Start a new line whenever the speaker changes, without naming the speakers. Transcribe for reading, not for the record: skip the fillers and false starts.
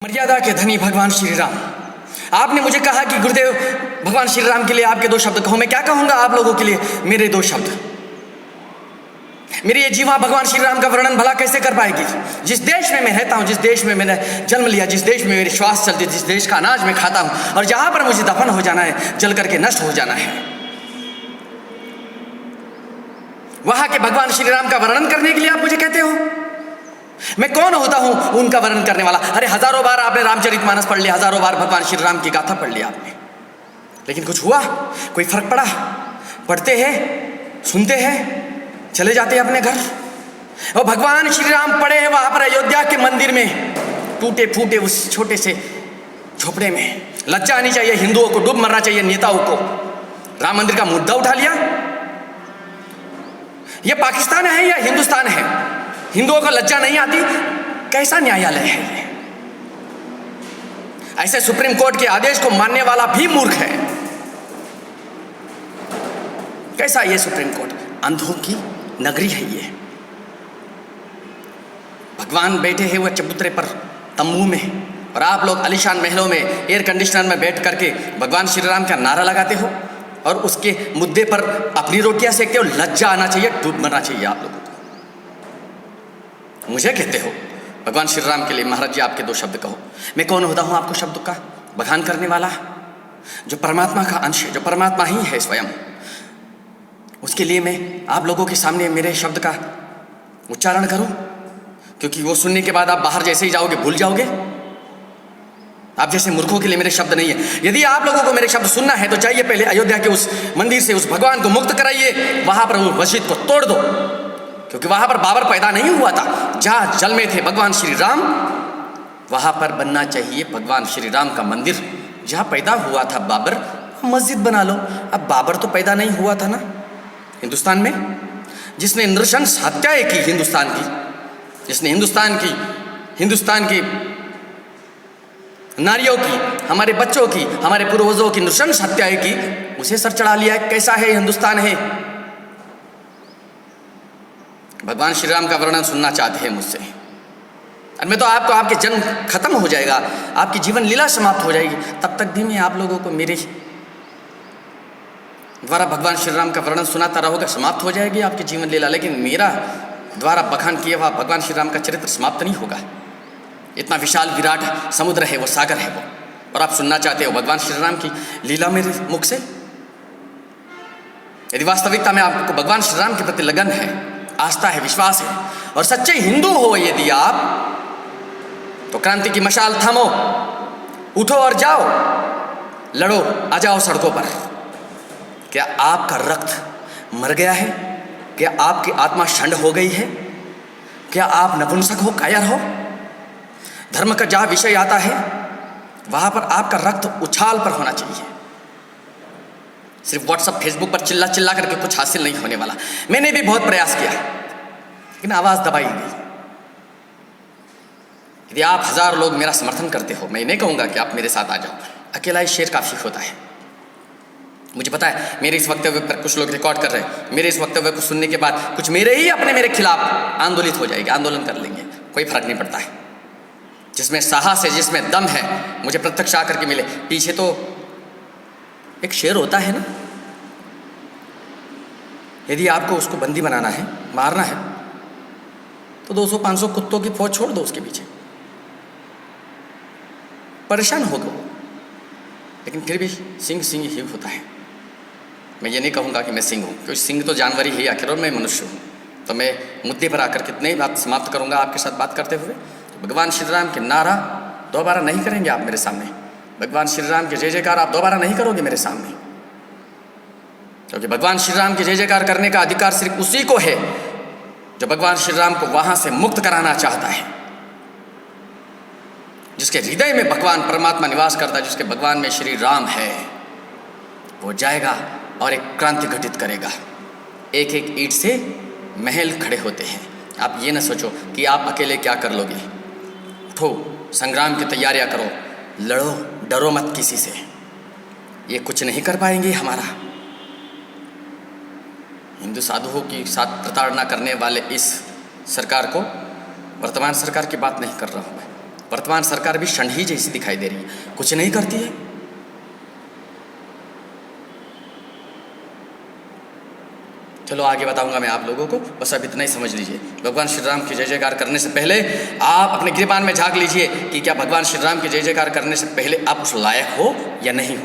मर्यादा के धनी भगवान श्री राम, आपने मुझे कहा कि गुरुदेव भगवान श्री राम के लिए आपके दो शब्द कहो। मैं क्या कहूंगा आप लोगों के लिए मेरे दो शब्द। मेरी ये जीवा भगवान श्री राम का वर्णन भला कैसे कर पाएगी। जिस देश में मैं रहता हूँ, जिस देश में मैंने जन्म लिया, जिस देश में मेरी श्वास चलती है, जिस देश का अनाज मैं खाता हूँ, और जहां पर मुझे दफन हो जाना है, जल करके नष्ट हो जाना है, वहां के भगवान श्री राम का वर्णन करने के लिए आप मुझे कहते हो। मैं कौन होता हूं उनका वर्णन करने वाला। अरे हजारों बार आपने रामचरितमानस पढ़ लिया, हजारों बार भगवान श्री राम की गाथा पढ़ लिया आपने, लेकिन कुछ हुआ? कोई फर्क पड़ा? पढ़ते हैं, सुनते हैं, चले जाते हैं अपने घर। और भगवान श्री राम पड़े हैं वहां पर अयोध्या के मंदिर में, टूटे फूटे उस छोटे से झोपड़े में। लज्जा आनी चाहिए हिंदुओं को, डूब मरना चाहिए नेताओं को। राम मंदिर का मुद्दा उठा लिया। यह पाकिस्तान है या हिंदुस्तान है? हिंदुओं को लज्जा नहीं आती? कैसा न्यायालय है ये? ऐसे सुप्रीम कोर्ट के आदेश को मानने वाला भी मूर्ख है। कैसा ये सुप्रीम कोर्ट? अंधों की नगरी है ये। भगवान बैठे हैं वह चबूतरे पर तंबू में, और आप लोग आलीशान महलों में एयर कंडीशनर में बैठ करके भगवान श्री राम का नारा लगाते हो और उसके मुद्दे पर अपनी रोटियां सेकते हो। लज्जा आना चाहिए, डूब मरना चाहिए आप लोगों को। मुझे कहते हो भगवान श्री राम के लिए महाराज जी आपके दो शब्द कहो। मैं कौन होता हूं आपको शब्द का बखान करने वाला? जो परमात्मा का अंश है, जो परमात्मा ही है स्वयं, उसके लिए मैं आप लोगों के सामने मेरे शब्द का उच्चारण करूं? क्योंकि वो सुनने के बाद आप बाहर जैसे ही जाओगे भूल जाओगे। आप जैसे मूर्खों के लिए मेरे शब्द नहीं है। यदि आप लोगों को मेरे शब्द सुनना है तो जाइए पहले अयोध्या के उस मंदिर से उस भगवान को मुक्त कराइए, वहां पर वो मस्जिद को तोड़ दो, क्योंकि वहां पर बाबर पैदा नहीं हुआ था। जहां जन्मे थे भगवान श्री राम, वहां पर बनना चाहिए भगवान श्री राम का मंदिर। जहां पैदा हुआ था बाबर, मस्जिद बना लो। अब बाबर तो पैदा नहीं हुआ था ना हिंदुस्तान में, जिसने नृशंस हत्याएं की हिंदुस्तान की, जिसने हिंदुस्तान की नारियों की, हमारे बच्चों की, हमारे पूर्वजों की नृशंस हत्याएं की, उसे सर चढ़ा लिया। कैसा है हिंदुस्तान है? भगवान श्री राम का वर्णन सुनना चाहते हैं मुझसे, और मैं तो आपको, आपके जन्म खत्म हो जाएगा, आपकी जीवन लीला समाप्त हो जाएगी, तब तक भी मैं आप लोगों को मेरे द्वारा भगवान श्री राम का वर्णन सुनाता रहूँगा। समाप्त हो जाएगी आपकी जीवन लीला, लेकिन मेरा द्वारा बखान किया हुआ भगवान श्री राम का चरित्र समाप्त नहीं होगा। इतना विशाल विराट समुद्र है वो, सागर है वो, और आप सुनना चाहते हो भगवान श्री राम की लीला मेरे मुख से। यदि वास्तविकता में आपको भगवान श्री राम के प्रति लगन है, आस्था है, विश्वास है, और सच्चे हिंदू हो यदि आप, तो क्रांति की मशाल थामो, उठो और जाओ, लड़ो, आ जाओ सड़कों पर। क्या आपका रक्त मर गया है? क्या आपकी आत्मा षंड हो गई है? क्या आप नपुंसक हो, कायर हो? धर्म का जहां विषय आता है वहां पर आपका रक्त उछाल पर होना चाहिए। सिर्फ व्हाट्सएप फेसबुक पर चिल्ला चिल्ला करके कुछ हासिल नहीं होने वाला। मैंने भी बहुत प्रयास किया, लेकिन आवाज दबाई गई। यदि आप 1000 लोग मेरा समर्थन करते हो, मैं नहीं कहूंगा कि आप मेरे साथ आ जाओ, अकेला ही शेर काफी होता है। मुझे पता है मेरे इस वक्तव्य पर कुछ लोग रिकॉर्ड कर रहे हैं, मेरे इस वक्तव्य को सुनने के बाद कुछ मेरे खिलाफ आंदोलित हो जाएंगे, आंदोलन कर लेंगे, कोई फर्क नहीं पड़ता है। जिसमें साहस है, जिसमें दम है, मुझे प्रत्यक्ष आकर के मिले। पीछे तो एक शेर होता है ना, यदि आपको उसको बंदी बनाना है, मारना है, तो 200-500 कुत्तों की फौज छोड़ दो उसके पीछे। परेशान होगा वो, लेकिन फिर भी सिंह ही होता है। मैं ये नहीं कहूँगा कि मैं सिंह हूँ, क्योंकि सिंह तो जानवर ही है आखिर, और मैं मनुष्य हूँ। तो मैं मुद्दे पर आकर कितने ही बात समाप्त करूँगा आपके साथ बात करते हुए। भगवान श्री राम के नारा दोबारा नहीं करेंगे आप मेरे सामने। भगवान श्री राम के जय जयकार आप दोबारा नहीं करोगे मेरे सामने, क्योंकि भगवान श्री राम के जय जयकार करने का अधिकार सिर्फ उसी को है जो भगवान श्री राम को वहां से मुक्त कराना चाहता है, जिसके हृदय में भगवान परमात्मा निवास करता है, जिसके भगवान में श्री राम है। वो जाएगा और एक क्रांति घटित करेगा। एक एक ईंट से महल खड़े होते हैं। आप ये ना सोचो कि आप अकेले क्या कर लोगे। उठो, संग्राम की तैयारियां करो, लड़ो, डरो मत किसी से। ये कुछ नहीं कर पाएंगे हमारा। हिंदू साधुओं के साथ प्रताड़ना करने वाले इस सरकार को, वर्तमान सरकार की बात नहीं कर रहा हूँ मैं, वर्तमान सरकार भी षंढी जैसी दिखाई दे रही है, कुछ नहीं करती है। चलो आगे बताऊंगा मैं आप लोगों को, बस अब इतना ही समझ लीजिए। भगवान श्री राम की जय जयकार करने से पहले आप अपने गिरबान में झांक लीजिए कि क्या भगवान श्री राम की जय जयकार करने से पहले आप उस लायक हो या नहीं हो।